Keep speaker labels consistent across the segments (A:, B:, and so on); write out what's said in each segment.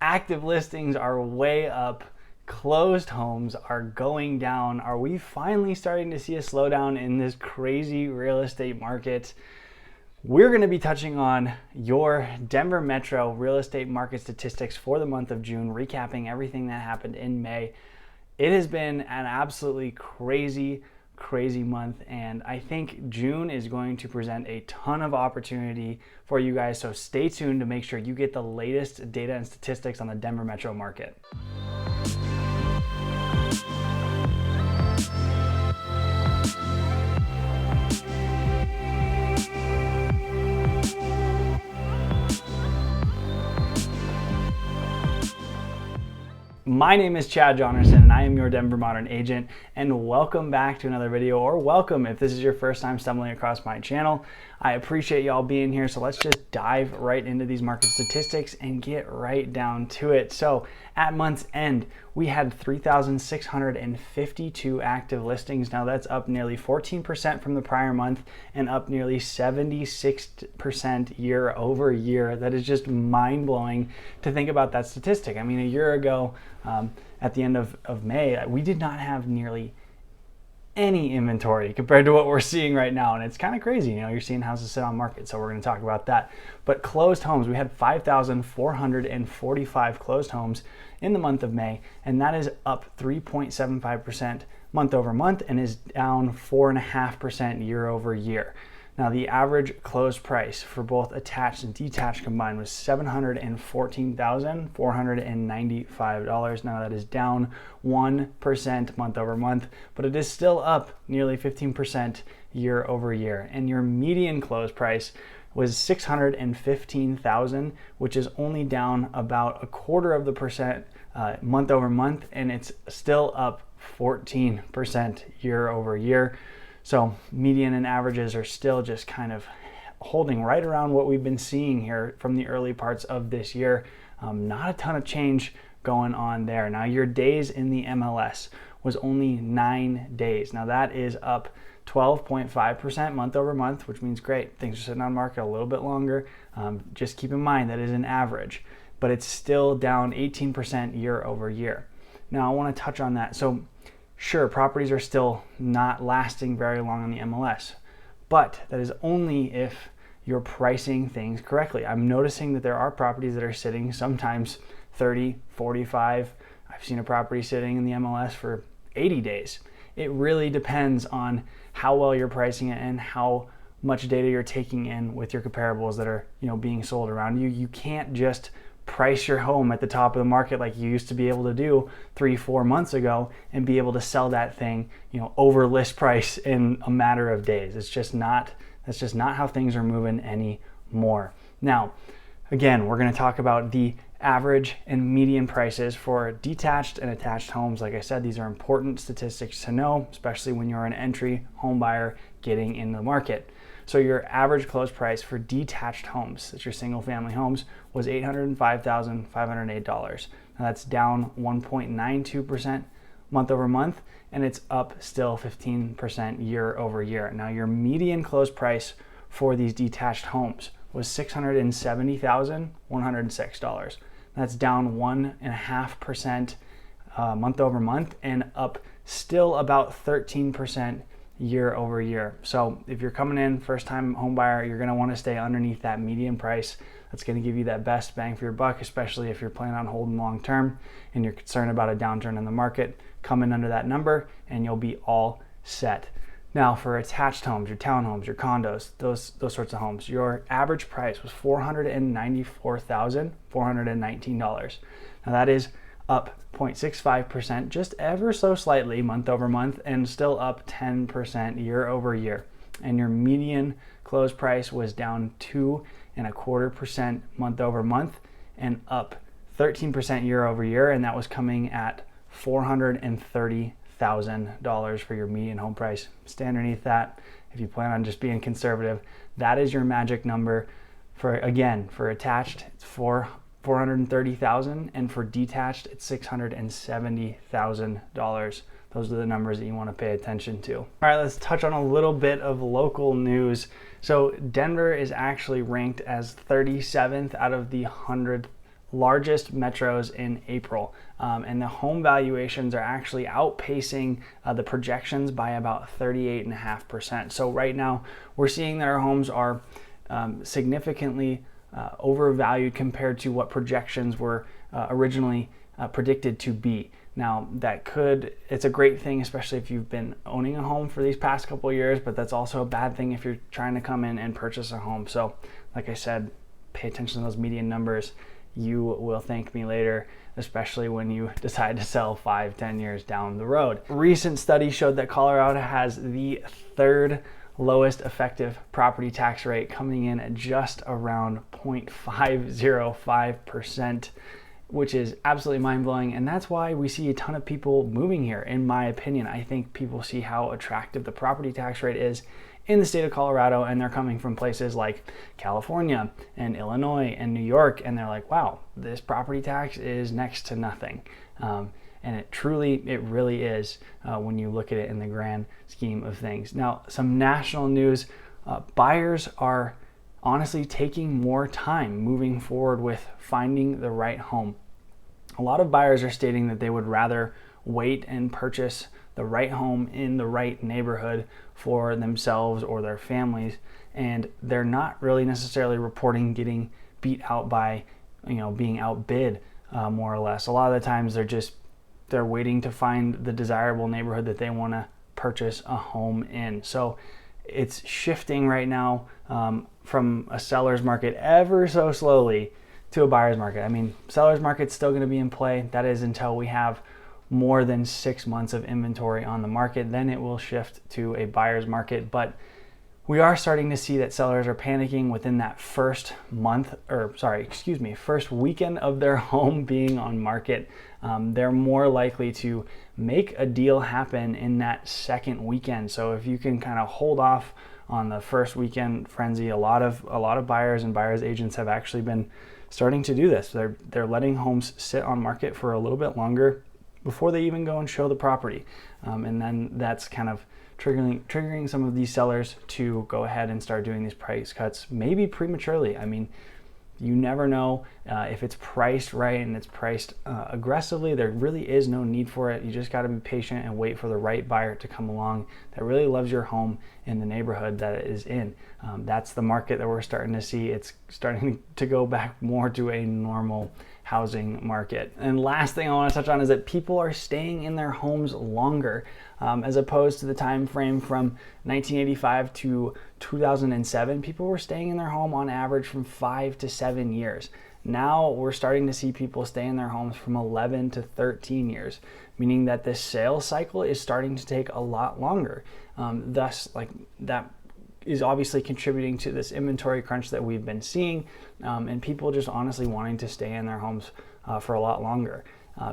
A: Active listings are way up. Closed homes are going down. Are we finally starting to see a slowdown in this crazy real estate market? We're going to be touching on your Denver Metro real estate market statistics for the month of June, recapping everything that happened in May. It has been an absolutely crazy month, and I think June is going to present a ton of opportunity for you guys, so stay tuned to make sure you get the latest data and statistics on the Denver Metro market. My name is Chad Johnerson, and I am your Denver Modern agent, and welcome back to another video, or welcome if this is your first time stumbling across my channel. I appreciate y'all being here, so let's just dive right into these market statistics and get right down to it. So at month's end, we had 3,652 active listings. Now that's up nearly 14% from the prior month and up nearly 76% year over year. That is just mind-blowing to think about that statistic. I mean, a year ago, at the end of May, we did not have nearly any inventory compared to what we're seeing right now, and it's kind of crazy. You know, you're seeing houses sit on market, so we're going to talk about that. But closed homes, we had 5,445 closed homes in the month of May, and that is up 3.75% month over month and is down 4.5% year over year. Now, the average close price for both attached and detached combined was $714,495. Now, that is down 1% month over month, but it is still up nearly 15% year over year. And your median close price was $615,000, which is only down about 1/4% month over month, and it's still up 14% year over year. So median and averages are still just kind of holding right around what we've been seeing here from the early parts of this year. Not a ton of change going on there. Now, your days in the MLS was only 9 days. Now that is up 12.5% month over month, which means great. Things are sitting on market a little bit longer. Just keep in mind that is an average, but it's still down 18% year over year. Now I want to touch on that. So sure, properties are still not lasting very long on the MLS, but that is only if you're pricing things correctly. I'm noticing that there are properties that are sitting sometimes 30, 45. I've seen a property sitting in the MLS for 80 days. It really depends on how well you're pricing it and how much data you're taking in with your comparables that are, being sold around you. You can't just price your home at the top of the market like you used to be able to do 3-4 months ago and be able to sell that thing, over list price in a matter of days. That's just not how things are moving anymore. Now, again, we're going to talk about the average and median prices for detached and attached homes. Like I said, these are important statistics to know, especially when you're an entry home buyer getting in the market. So your average close price for detached homes, that's your single family homes, was $805,508. Now that's down 1.92% month over month, and it's up still 15% year over year. Now your median close price for these detached homes was $670,106. That's down 1.5% month over month and up still about 13% year over year. So if you're coming in first time home buyer, you're going to want to stay underneath that median price. That's going to give you that best bang for your buck, especially if you're planning on holding long term and you're concerned about a downturn in the market. Come in under that number and you'll be all set. Now for attached homes, your townhomes, your condos, those sorts of homes, your average price was $494,419. Now that is up 0.65%, just ever so slightly month over month, and still up 10% year over year. And your median close price was down 2.25% month over month and up 13% year over year, and that was coming at $430,000 for your median home price. Stay underneath that if you plan on just being conservative. That is your magic number. For attached, it's $430,000, and for detached, it's $670,000. Those are the numbers that you want to pay attention to. All right, let's touch on a little bit of local news. So Denver is actually ranked as 37th out of the 100 largest metros in April, and the home valuations are actually outpacing the projections by about 38.5%. So right now we're seeing that our homes are significantly overvalued compared to what projections were originally predicted to be. Now it's a great thing, especially if you've been owning a home for these past couple of years, but that's also a bad thing if you're trying to come in and purchase a home. So like I said, pay attention to those median numbers. You will thank me later, especially when you decide to sell 5-10 years down the road. A recent study showed that Colorado has the third lowest effective property tax rate, coming in at just around 0.505%, which is absolutely mind-blowing. And that's why we see a ton of people moving here, in my opinion. I think people see how attractive the property tax rate is in the state of Colorado, and they're coming from places like California and Illinois and New York, and they're like, wow, this property tax is next to nothing. And it really is when you look at it in the grand scheme of things. Now, some national news, buyers are honestly taking more time moving forward with finding the right home. A lot of buyers are stating that they would rather wait and purchase the right home in the right neighborhood for themselves or their families, and they're not really necessarily reporting getting beat out by, being outbid, more or less. A lot of the times they're waiting to find the desirable neighborhood that they want to purchase a home in. So it's shifting right now from a seller's market ever so slowly to a buyer's market. I mean, seller's market's still going to be in play. That is until we have more than 6 months of inventory on the market. Then it will shift to a buyer's market. But we are starting to see that sellers are panicking within that first weekend of their home being on market. They're more likely to make a deal happen in that second weekend. So if you can kind of hold off on the first weekend frenzy, a lot of buyers and buyers agents have actually been starting to do this. They're letting homes sit on market for a little bit longer before they even go and show the property, and then that's kind of triggering some of these sellers to go ahead and start doing these price cuts, maybe prematurely. I mean, you never know if it's priced right and it's priced aggressively. There really is no need for it. You just got to be patient and wait for the right buyer to come along that really loves your home in the neighborhood that it is in. That's the market that we're starting to see. It's starting to go back more to a normal housing market. And last thing I want to touch on is that people are staying in their homes longer, as opposed to the time frame from 1985 to 2007. People were staying in their home on average from 5 to 7 years. Now we're starting to see people stay in their homes from 11 to 13 years, meaning that the sales cycle is starting to take a lot longer. Thus, that is obviously contributing to this inventory crunch that we've been seeing, and people just honestly wanting to stay in their homes for a lot longer.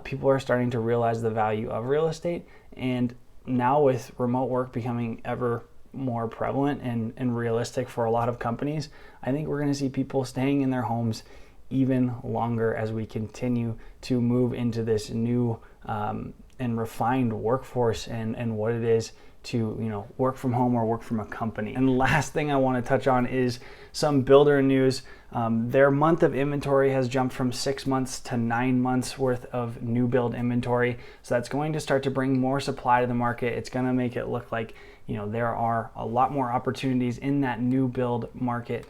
A: People are starting to realize the value of real estate, and now with remote work becoming ever more prevalent and realistic for a lot of companies, I think we're going to see people staying in their homes even longer as we continue to move into this new and refined workforce and what it is to work from home or work from a company. And last thing I want to touch on is some builder news. Their month of inventory has jumped from 6 months to 9 months worth of new build inventory. So that's going to start to bring more supply to the market. It's going to make it look like there are a lot more opportunities in that new build market.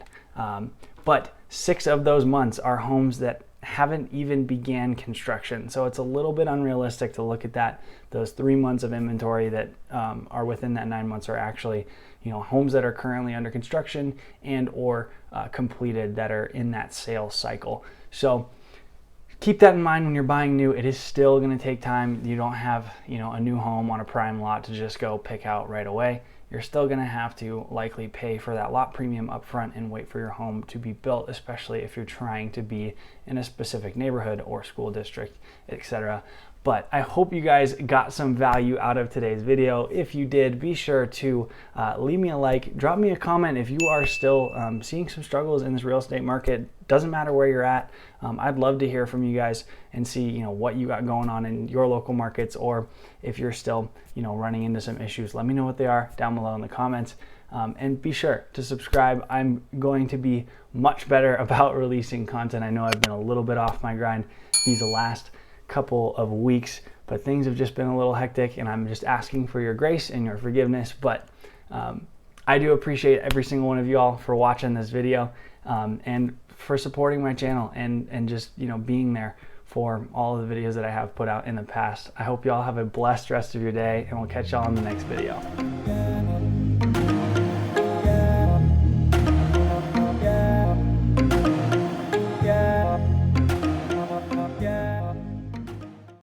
A: But 6 of those months are homes that haven't even began construction. So it's a little bit unrealistic to look at those 3 months of inventory that are within that 9 months are actually homes that are currently under construction and or completed that are in that sales cycle. So keep that in mind when you're buying new. It is still going to take time. You don't have a new home on a prime lot to just go pick out right away. You're still going to have to likely pay for that lot premium up front and wait for your home to be built, especially if you're trying to be in a specific neighborhood or school district, etc. But I hope you guys got some value out of today's video. If you did, be sure to leave me a like, drop me a comment if you are still seeing some struggles in this real estate market. Doesn't matter where you're at. I'd love to hear from you guys and see what you got going on in your local markets, or if you're still running into some issues, let me know what they are down below in the comments. And be sure to subscribe. I'm going to be much better about releasing content. I know I've been a little bit off my grind these last couple of weeks, but things have just been a little hectic, and I'm just asking for your grace and your forgiveness. But I do appreciate every single one of you all for watching this video, and for supporting my channel, and just, you know, being there for all of the videos that I have put out in the past. I hope you all have a blessed rest of your day, and we'll catch y'all in the next video.